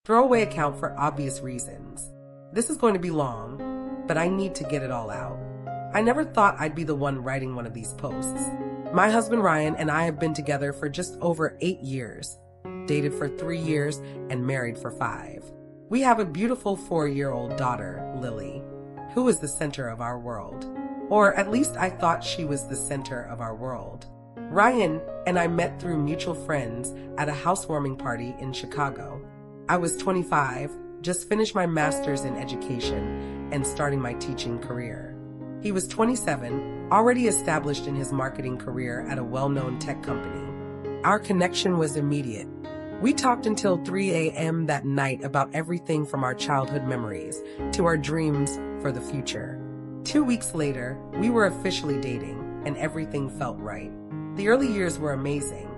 Throwaway account for obvious reasons. This is going to be long, but I need to get it all out. I never thought I'd be the one writing one of these posts. My husband Ryan and I have been together for just over 8 years, dated for 3 years, and married for 5. We have a beautiful 4-year-old daughter, Lily, who is the center of our world. Or at least I thought she was the center of our world. Ryan and I met through mutual friends at a housewarming party in Chicago. I was 25, just finished my master's in education, and starting my teaching career. He was 27, already established in his marketing career at a well-known tech company. Our connection was immediate. We talked until 3 a.m. that night about everything from our childhood memories to our dreams for the future. 2 weeks later, we were officially dating, and everything felt right. The early years were amazing.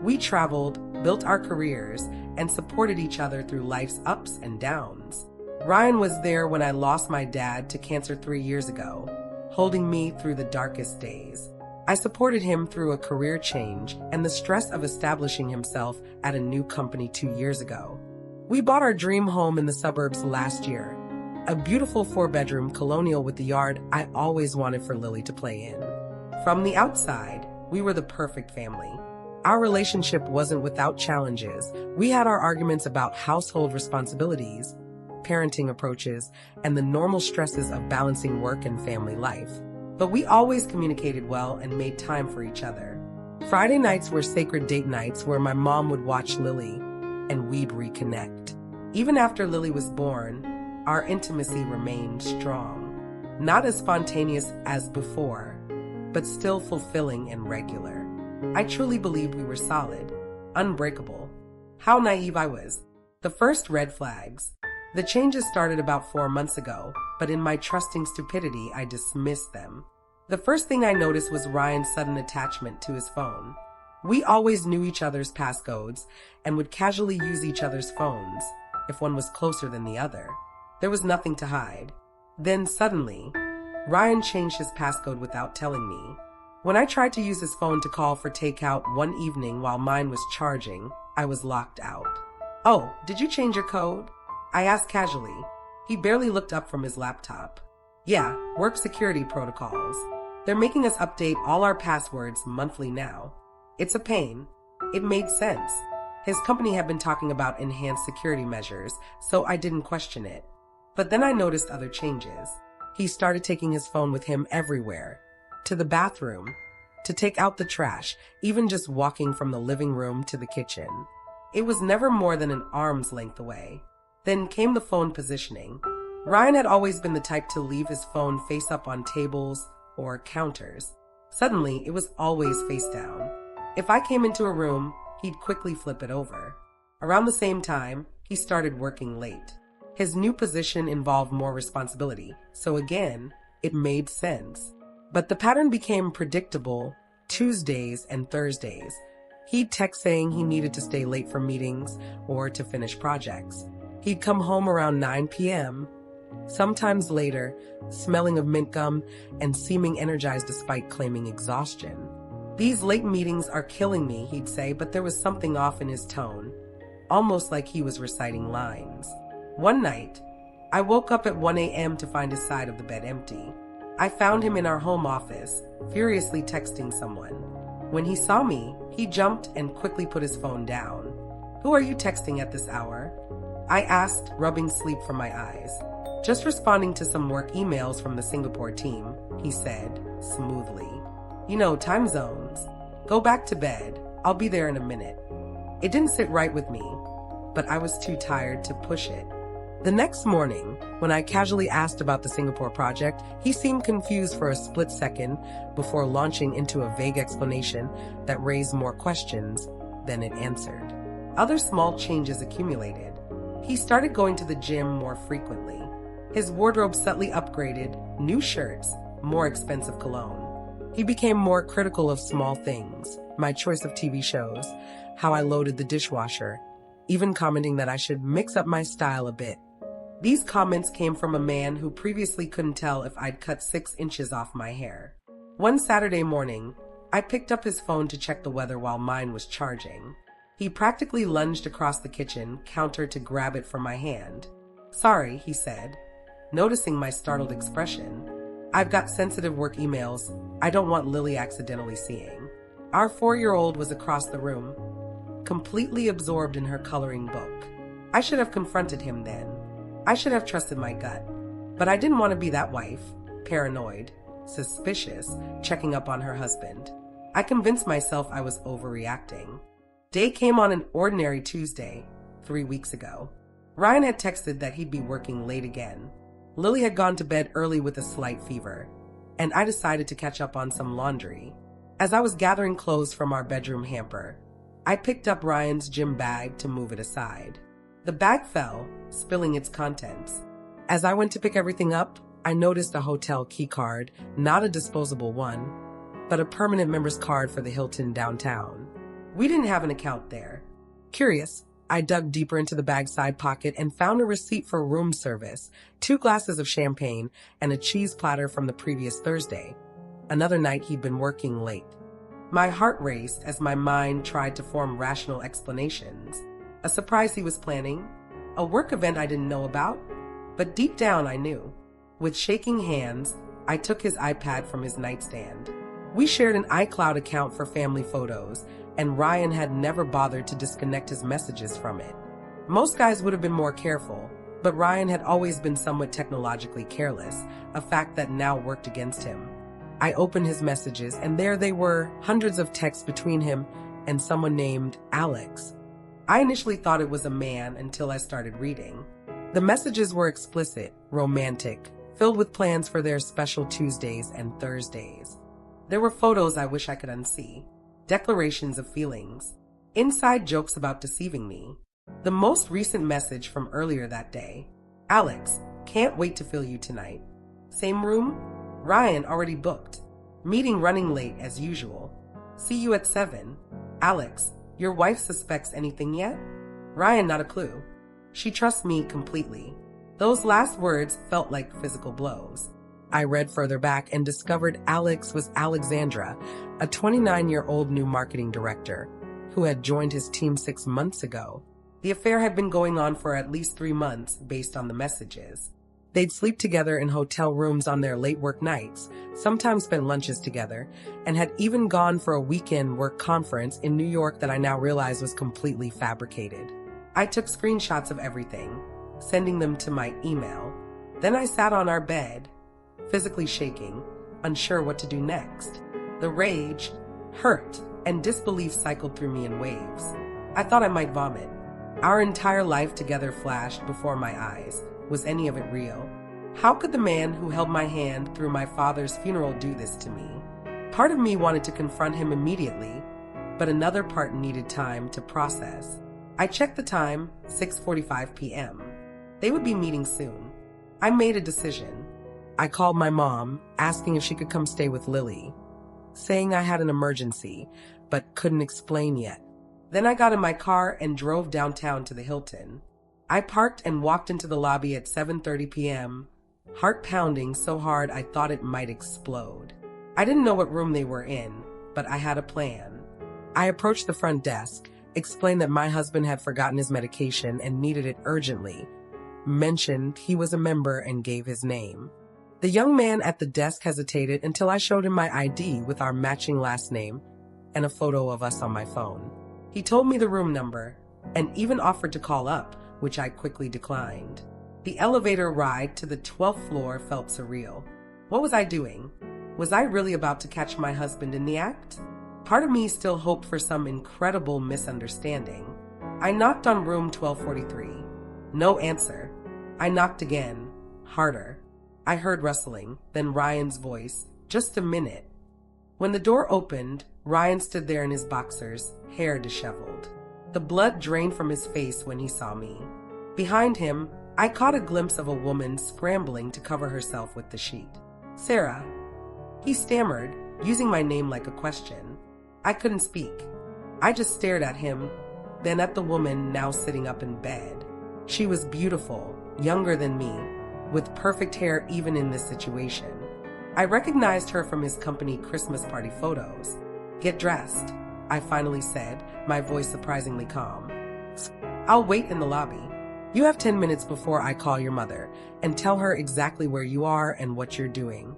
We traveled, built our careers, and supported each other through life's ups and downs. Ryan was there when I lost my dad to cancer 3 years ago, holding me through the darkest days. I supported him through a career change and the stress of establishing himself at a new company 2 years ago. We bought our dream home in the suburbs last year, a beautiful 4-bedroom colonial with the yard I always wanted for Lily to play in. From the outside, we were the perfect family. Our relationship wasn't without challenges. We had our arguments about household responsibilities, parenting approaches, and the normal stresses of balancing work and family life. But we always communicated well and made time for each other. Friday nights were sacred date nights where my mom would watch Lily, and we'd reconnect. Even after Lily was born, our intimacy remained strong. Not as spontaneous as before, but still fulfilling and regular. I truly believed we were solid, unbreakable. How naive I was. The first red flags. The changes started about 4 months ago, but in my trusting stupidity, I dismissed them. The first thing I noticed was Ryan's sudden attachment to his phone. We always knew each other's passcodes and would casually use each other's phones if one was closer than the other. There was nothing to hide. Then suddenly, Ryan changed his passcode without telling me. When I tried to use his phone to call for takeout one evening while mine was charging, I was locked out. "Oh, did you change your code?" I asked casually. He barely looked up from his laptop. "Yeah, work security protocols. They're making us update all our passwords monthly now. It's a pain." It made sense. His company had been talking about enhanced security measures, so I didn't question it. But then I noticed other changes. He started taking his phone with him everywhere. To the bathroom, to take out the trash, even just walking from the living room to the kitchen. It was never more than an arm's length away. Then came the phone positioning. Ryan had always been the type to leave his phone face up on tables or counters. Suddenly, it was always face down. If I came into a room, he'd quickly flip it over. Around the same time, he started working late. His new position involved more responsibility, so again, it made sense. But the pattern became predictable. Tuesdays and Thursdays, he'd text saying he needed to stay late for meetings or to finish projects. He'd come home around 9 p.m., sometimes later, smelling of mint gum and seeming energized despite claiming exhaustion. "These late meetings are killing me," he'd say, but there was something off in his tone, almost like he was reciting lines. One night, I woke up at 1 a.m. to find his side of the bed empty. I found him in our home office, furiously texting someone. When he saw me, he jumped and quickly put his phone down. "Who are you texting at this hour?" I asked, rubbing sleep from my eyes. "Just responding to some work emails from the Singapore team," he said, smoothly. "You know, time zones. Go back to bed. I'll be there in a minute." It didn't sit right with me, but I was too tired to push it. The next morning, when I casually asked about the Singapore project, he seemed confused for a split second before launching into a vague explanation that raised more questions than it answered. Other small changes accumulated. He started going to the gym more frequently. His wardrobe subtly upgraded, new shirts, more expensive cologne. He became more critical of small things, my choice of TV shows, how I loaded the dishwasher, even commenting that I should mix up my style a bit. These comments came from a man who previously couldn't tell if I'd cut 6 inches off my hair. One Saturday morning, I picked up his phone to check the weather while mine was charging. He practically lunged across the kitchen counter to grab it from my hand. "Sorry," he said, noticing my startled expression. "I've got sensitive work emails I don't want Lily accidentally seeing." Our 4-year-old was across the room, completely absorbed in her coloring book. I should have confronted him then. I should have trusted my gut. But I didn't want to be that wife, paranoid, suspicious, checking up on her husband. I convinced myself I was overreacting. Day came on an ordinary Tuesday, 3 weeks ago. Ryan had texted that he'd be working late again. Lily had gone to bed early with a slight fever, and I decided to catch up on some laundry. As I was gathering clothes from our bedroom hamper, I picked up Ryan's gym bag to move it aside. The bag fell, spilling its contents. As I went to pick everything up, I noticed a hotel key card, not a disposable one, but a permanent member's card for the Hilton downtown. We didn't have an account there. Curious, I dug deeper into the bag's side pocket and found a receipt for room service, 2 glasses of champagne, and a cheese platter from the previous Thursday. Another night he'd been working late. My heart raced as my mind tried to form rational explanations. A surprise he was planning, a work event I didn't know about, but deep down I knew. With shaking hands, I took his iPad from his nightstand. We shared an iCloud account for family photos, and Ryan had never bothered to disconnect his messages from it. Most guys would have been more careful, but Ryan had always been somewhat technologically careless, a fact that now worked against him. I opened his messages, and there they were, hundreds of texts between him and someone named Alex. I initially thought it was a man until I started reading. The messages were explicit, romantic, filled with plans for their special Tuesdays and Thursdays. There were photos I wish I could unsee, declarations of feelings, inside jokes about deceiving me. The most recent message from earlier that day: "Alex, can't wait to feel you tonight. Same room? Ryan already booked. Meeting running late as usual. See you at 7. Alex, your wife suspects anything yet? Ryan, not a clue. She trusts me completely." Those last words felt like physical blows. I read further back and discovered Alex was Alexandra, a 29-year-old new marketing director who had joined his team 6 months ago. The affair had been going on for at least 3 months based on the messages. They'd sleep together in hotel rooms on their late work nights, sometimes spent lunches together, and had even gone for a weekend work conference in New York that I now realize was completely fabricated. I took screenshots of everything, sending them to my email. Then I sat on our bed, physically shaking, unsure what to do next. The rage, hurt, and disbelief cycled through me in waves. I thought I might vomit. Our entire life together flashed before my eyes. Was any of it real? How could the man who held my hand through my father's funeral do this to me? Part of me wanted to confront him immediately, but another part needed time to process. I checked the time, 6:45 p.m. They would be meeting soon. I made a decision. I called my mom, asking if she could come stay with Lily, saying I had an emergency, but couldn't explain yet. Then I got in my car and drove downtown to the Hilton. I parked and walked into the lobby at 7:30 p.m., heart pounding so hard I thought it might explode. I didn't know what room they were in, but I had a plan. I approached the front desk, explained that my husband had forgotten his medication and needed it urgently, mentioned he was a member and gave his name. The young man at the desk hesitated until I showed him my ID with our matching last name and a photo of us on my phone. He told me the room number and even offered to call up, which I quickly declined. The elevator ride to the 12th floor felt surreal. What was I doing? Was I really about to catch my husband in the act? Part of me still hoped for some incredible misunderstanding. I knocked on room 1243. No answer. I knocked again, harder. I heard rustling, then Ryan's voice. "Just a minute." When the door opened, Ryan stood there in his boxers, hair disheveled. The blood drained from his face when he saw me. Behind him, I caught a glimpse of a woman scrambling to cover herself with the sheet. "Sarah," he stammered, using my name like a question. I couldn't speak. I just stared at him, then at the woman now sitting up in bed. She was beautiful, younger than me, with perfect hair even in this situation. I recognized her from his company Christmas party photos. "Get dressed," I finally said, my voice surprisingly calm. I'll wait in the lobby. You have 10 minutes before I call your mother and tell her exactly where you are and what you're doing.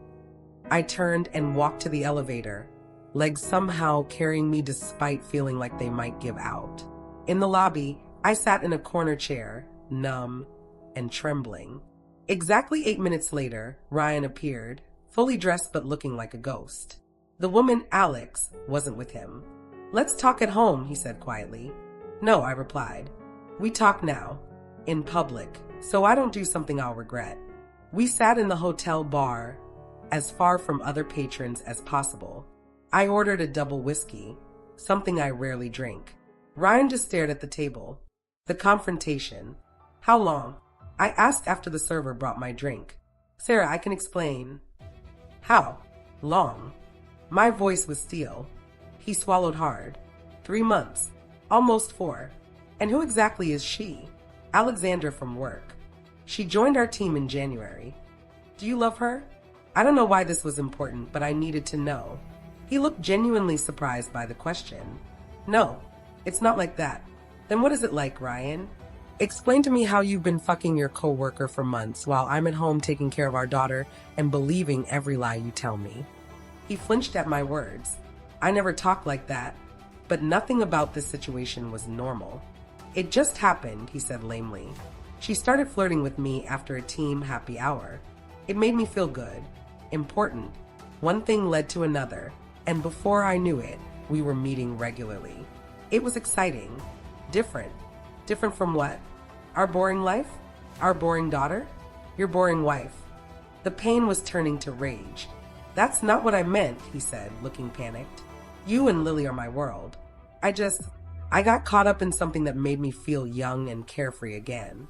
I turned and walked to the elevator, legs somehow carrying me despite feeling like they might give out. In the lobby, I sat in a corner chair, numb and trembling. Exactly 8 minutes later, Ryan appeared, fully dressed but looking like a ghost. The woman, Alex, wasn't with him. Let's talk at home, he said quietly. No, I replied. We talk now, in public, so I don't do something I'll regret. We sat in the hotel bar, as far from other patrons as possible. I ordered a double whiskey, something I rarely drink. Ryan just stared at the table. The confrontation. How long? I asked after the server brought my drink. Sarah, I can explain. How? Long. My voice was steel. He swallowed hard. 3 months. Almost 4. And who exactly is she? Alexandra from work. She joined our team in January. Do you love her? I don't know why this was important, but I needed to know. He looked genuinely surprised by the question. No, it's not like that. Then what is it like, Ryan? Explain to me how you've been fucking your coworker for months while I'm at home taking care of our daughter and believing every lie you tell me. He flinched at my words. I never talked like that, but nothing about this situation was normal. It just happened, he said lamely. She started flirting with me after a team happy hour. It made me feel good, important. One thing led to another, and before I knew it, we were meeting regularly. It was exciting, different. Different from what? Our boring life? Our boring daughter? Your boring wife. The pain was turning to rage. That's not what I meant, he said, looking panicked. You and Lily are my world. I got caught up in something that made me feel young and carefree again.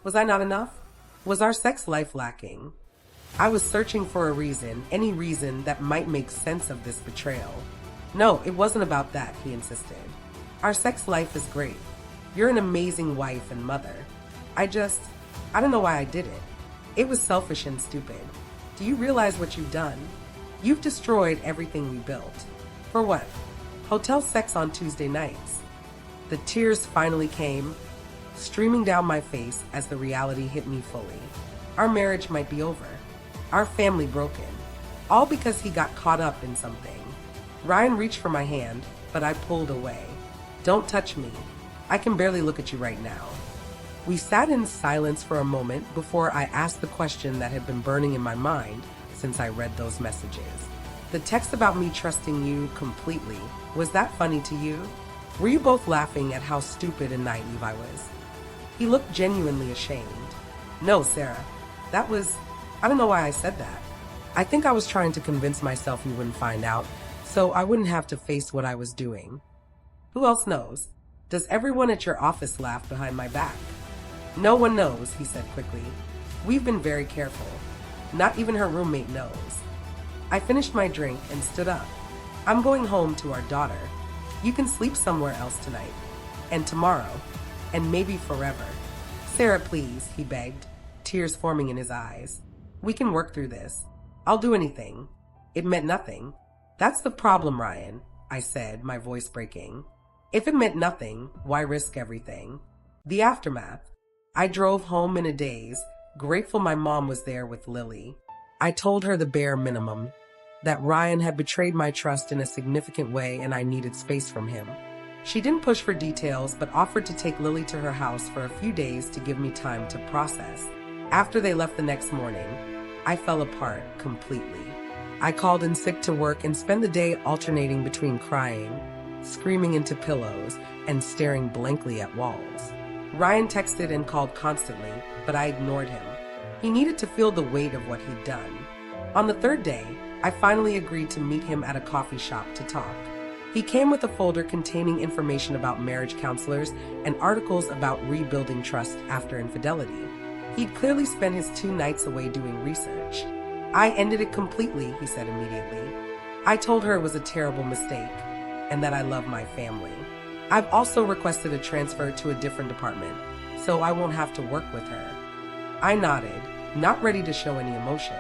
Was I not enough? Was our sex life lacking? I was searching for a reason, any reason that might make sense of this betrayal. No, it wasn't about that, he insisted. Our sex life is great. You're an amazing wife and mother. I don't know why I did it. It was selfish and stupid. Do you realize what you've done? You've destroyed everything we built. For what? Hotel sex on Tuesday nights. The tears finally came, streaming down my face as the reality hit me fully. Our marriage might be over. Our family broken. All because he got caught up in something. Ryan reached for my hand, but I pulled away. Don't touch me. I can barely look at you right now. We sat in silence for a moment before I asked the question that had been burning in my mind since I read those messages. The text about me trusting you completely, was that funny to you? Were you both laughing at how stupid and naive I was? He looked genuinely ashamed. No, Sarah, I don't know why I said that. I think I was trying to convince myself you wouldn't find out, so I wouldn't have to face what I was doing. Who else knows? Does everyone at your office laugh behind my back? No one knows, he said quickly. We've been very careful. Not even her roommate knows. I finished my drink and stood up. I'm going home to our daughter. You can sleep somewhere else tonight. And tomorrow. And maybe forever. Sarah, please, he begged, tears forming in his eyes. We can work through this. I'll do anything. It meant nothing. That's the problem, Ryan, I said, my voice breaking. If it meant nothing, why risk everything? The aftermath. I drove home in a daze, grateful my mom was there with Lily. I told her the bare minimum, that Ryan had betrayed my trust in a significant way and I needed space from him. She didn't push for details, but offered to take Lily to her house for a few days to give me time to process. After they left the next morning, I fell apart completely. I called in sick to work and spent the day alternating between crying, screaming into pillows, and staring blankly at walls. Ryan texted and called constantly, but I ignored him. He needed to feel the weight of what he'd done. On the third day, I finally agreed to meet him at a coffee shop to talk. He came with a folder containing information about marriage counselors and articles about rebuilding trust after infidelity. He'd clearly spent his 2 nights away doing research. I ended it completely, he said immediately. I told her it was a terrible mistake and that I love my family. I've also requested a transfer to a different department, so I won't have to work with her. I nodded, not ready to show any emotion.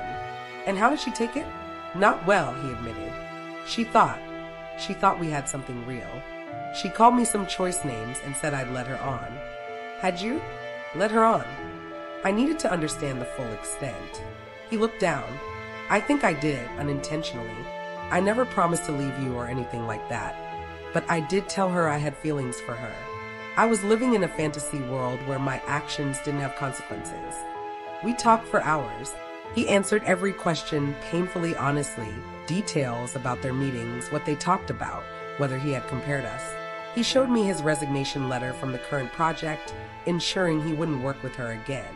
And how did she take it? Not well, he admitted. She thought, She thought we had something real. She called me some choice names and said I'd let her on. Had you? Let her on. I needed to understand the full extent. He looked down. I think I did, unintentionally. I never promised to leave you or anything like that. But I did tell her I had feelings for her. I was living in a fantasy world where my actions didn't have consequences. We talked for hours. He answered every question painfully honestly, details about their meetings, what they talked about, whether he had compared us. He showed me his resignation letter from the current project, ensuring he wouldn't work with her again.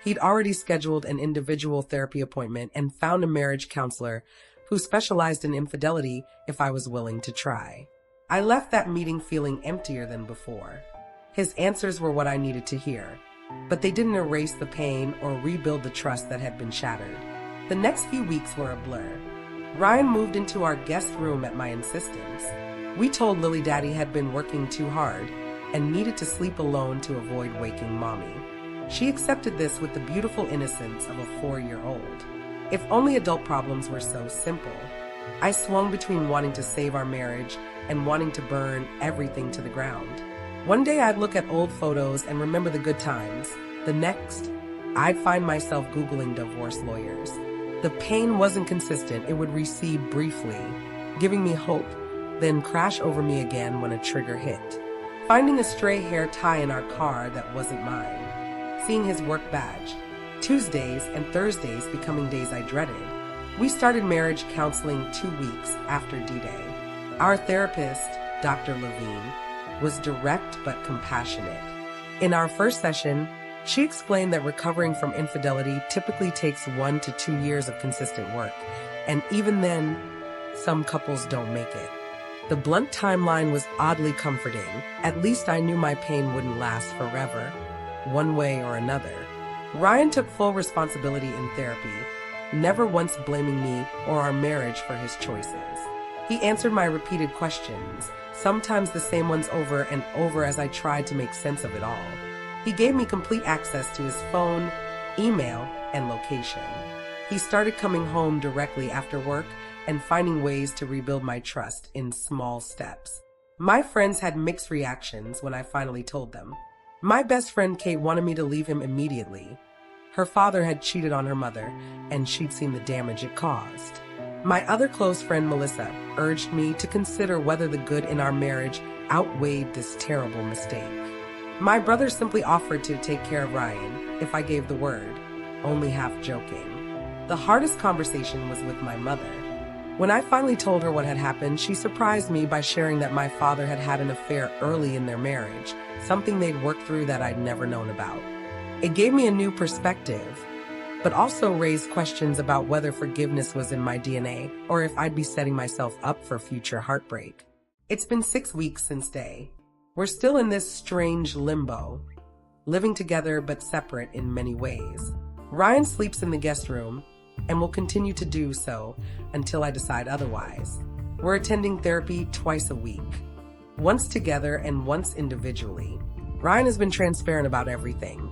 He'd already scheduled an individual therapy appointment and found a marriage counselor who specialized in infidelity if I was willing to try. I left that meeting feeling emptier than before. His answers were what I needed to hear, but they didn't erase the pain or rebuild the trust that had been shattered. The next few weeks were a blur. Ryan moved into our guest room at my insistence. We told Lily Daddy had been working too hard and needed to sleep alone to avoid waking Mommy. She accepted this with the beautiful innocence of a 4-year-old. If only adult problems were so simple. I swung between wanting to save our marriage and wanting to burn everything to the ground. One day I'd look at old photos and remember the good times. The next, I'd find myself Googling divorce lawyers. The pain wasn't consistent. It would recede briefly, giving me hope, then crash over me again when a trigger hit. Finding a stray hair tie in our car that wasn't mine. Seeing his work badge. Tuesdays and Thursdays becoming days I dreaded. We started marriage counseling 2 weeks after D-Day. Our therapist, Dr. Levine, was direct but compassionate. In our first session, she explained that recovering from infidelity typically takes 1 to 2 years of consistent work, and even then, some couples don't make it. The blunt timeline was oddly comforting. At least I knew my pain wouldn't last forever, one way or another. Ryan took full responsibility in therapy, never once blaming me or our marriage for his choices. He answered my repeated questions, sometimes the same ones over and over as I tried to make sense of it all. He gave me complete access to his phone, email, and location. He started coming home directly after work and finding ways to rebuild my trust in small steps. My friends had mixed reactions when I finally told them. My best friend Kate wanted me to leave him immediately. Her father had cheated on her mother, and she'd seen the damage it caused. My other close friend Melissa urged me to consider whether the good in our marriage outweighed this terrible mistake. My brother simply offered to take care of Ryan if I gave the word, only half joking. The hardest conversation was with my mother. When I finally told her what had happened, she surprised me by sharing that my father had had an affair early in their marriage, something they'd worked through that I'd never known about. It gave me a new perspective, but also raised questions about whether forgiveness was in my DNA or if I'd be setting myself up for future heartbreak. It's been 6 weeks since day. We're still in this strange limbo, living together but separate in many ways. Ryan sleeps in the guest room and will continue to do so until I decide otherwise. We're attending therapy twice a week, once together and once individually. Ryan has been transparent about everything,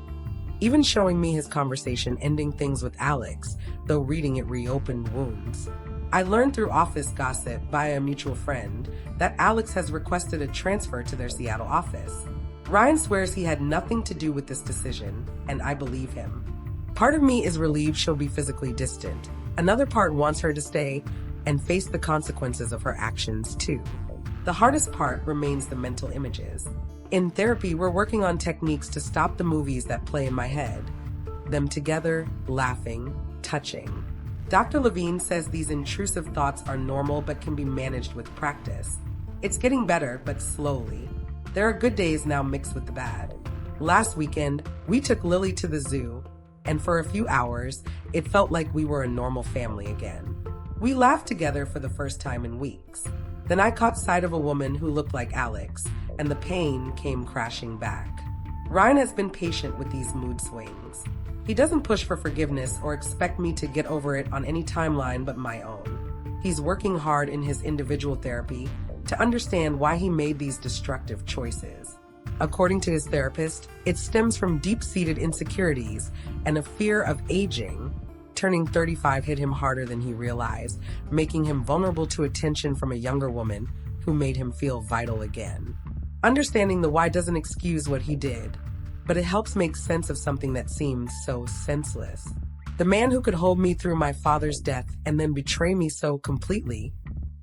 even showing me his conversation ending things with Alex, though reading it reopened wounds. I learned through office gossip by a mutual friend that Alex has requested a transfer to their Seattle office. Ryan swears he had nothing to do with this decision, and I believe him. Part of me is relieved she'll be physically distant. Another part wants her to stay and face the consequences of her actions too. The hardest part remains the mental images. In therapy, we're working on techniques to stop the movies that play in my head. Them together, laughing, touching. Dr. Levine says these intrusive thoughts are normal but can be managed with practice. It's getting better, but slowly. There are good days now mixed with the bad. Last weekend, we took Lily to the zoo, and for a few hours, it felt like we were a normal family again. We laughed together for the first time in weeks. Then I caught sight of a woman who looked like Alex, and the pain came crashing back. Ryan has been patient with these mood swings. He doesn't push for forgiveness or expect me to get over it on any timeline but my own. He's working hard in his individual therapy to understand why he made these destructive choices. According to his therapist, it stems from deep-seated insecurities and a fear of aging. Turning 35 hit him harder than he realized, making him vulnerable to attention from a younger woman who made him feel vital again. Understanding the why doesn't excuse what he did, but it helps make sense of something that seems so senseless. The man who could hold me through my father's death and then betray me so completely.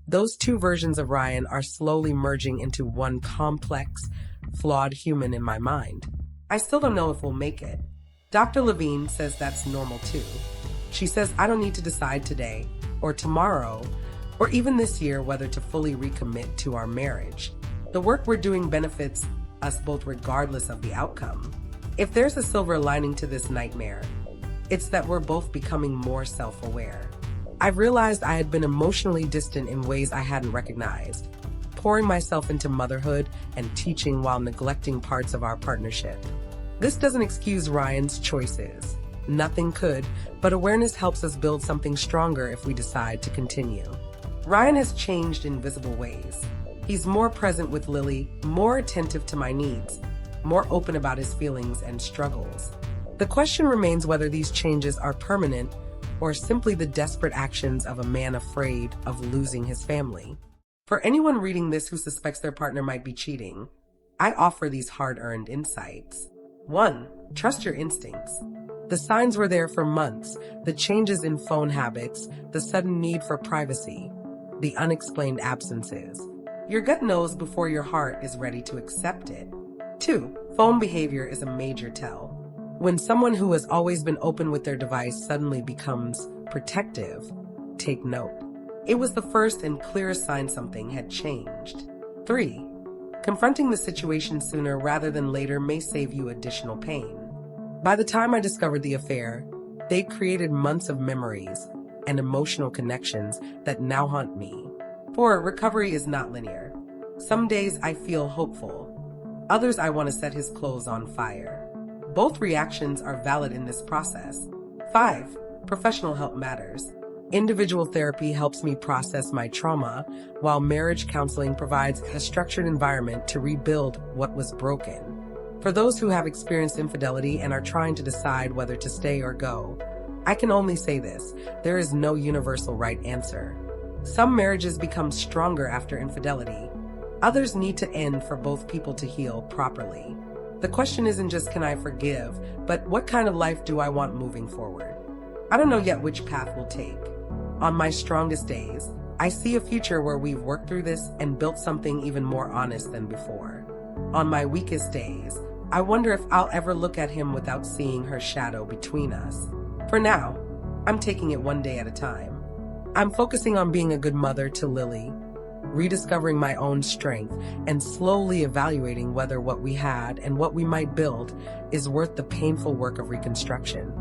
Those two versions of Ryan are slowly merging into one complex, flawed human in my mind. I still don't know if we'll make it. Dr. Levine says that's normal too. She says I don't need to decide today, or tomorrow, or even this year whether to fully recommit to our marriage. The work we're doing benefits us both regardless of the outcome. If there's a silver lining to this nightmare, it's that we're both becoming more self-aware. I've realized I had been emotionally distant in ways I hadn't recognized, pouring myself into motherhood and teaching while neglecting parts of our partnership. This doesn't excuse Ryan's choices. Nothing could, but awareness helps us build something stronger if we decide to continue. Ryan has changed in visible ways. He's more present with Lily, more attentive to my needs, more open about his feelings and struggles. The question remains whether these changes are permanent or simply the desperate actions of a man afraid of losing his family. For anyone reading this who suspects their partner might be cheating, I offer these hard-earned insights. 1. Trust your instincts. The signs were there for months: the changes in phone habits, the sudden need for privacy, the unexplained absences. Your gut knows before your heart is ready to accept it. 2. Phone behavior is a major tell. When someone who has always been open with their device suddenly becomes protective, take note. It was the first and clearest sign something had changed. 3. Confronting the situation sooner rather than later may save you additional pain. By the time I discovered the affair, they'd created months of memories and emotional connections that now haunt me. 4. Recovery is not linear. Some days I feel hopeful. Others I want to set his clothes on fire. Both reactions are valid in this process. 5. Professional help matters. Individual therapy helps me process my trauma, while marriage counseling provides a structured environment to rebuild what was broken. For those who have experienced infidelity and are trying to decide whether to stay or go, I can only say this: there is no universal right answer. Some marriages become stronger after infidelity. Others need to end for both people to heal properly. The question isn't just can I forgive, but what kind of life do I want moving forward? I don't know yet which path we'll take. On my strongest days, I see a future where we've worked through this and built something even more honest than before. On my weakest days, I wonder if I'll ever look at him without seeing her shadow between us. For now, I'm taking it one day at a time. I'm focusing on being a good mother to Lily, rediscovering my own strength, and slowly evaluating whether what we had and what we might build is worth the painful work of reconstruction.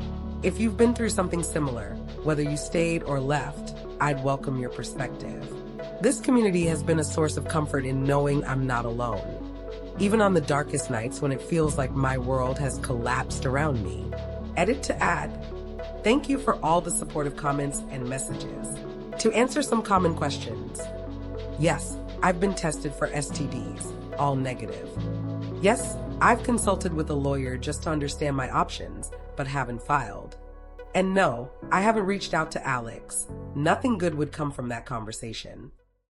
If you've been through something similar, whether you stayed or left, I'd welcome your perspective. This community has been a source of comfort in knowing I'm not alone, even on the darkest nights when it feels like my world has collapsed around me. Edit to add. Thank you for all the supportive comments and messages. To answer some common questions: yes, I've been tested for STDs, all negative. Yes, I've consulted with a lawyer just to understand my options, but haven't filed. And no, I haven't reached out to Alex. Nothing good would come from that conversation.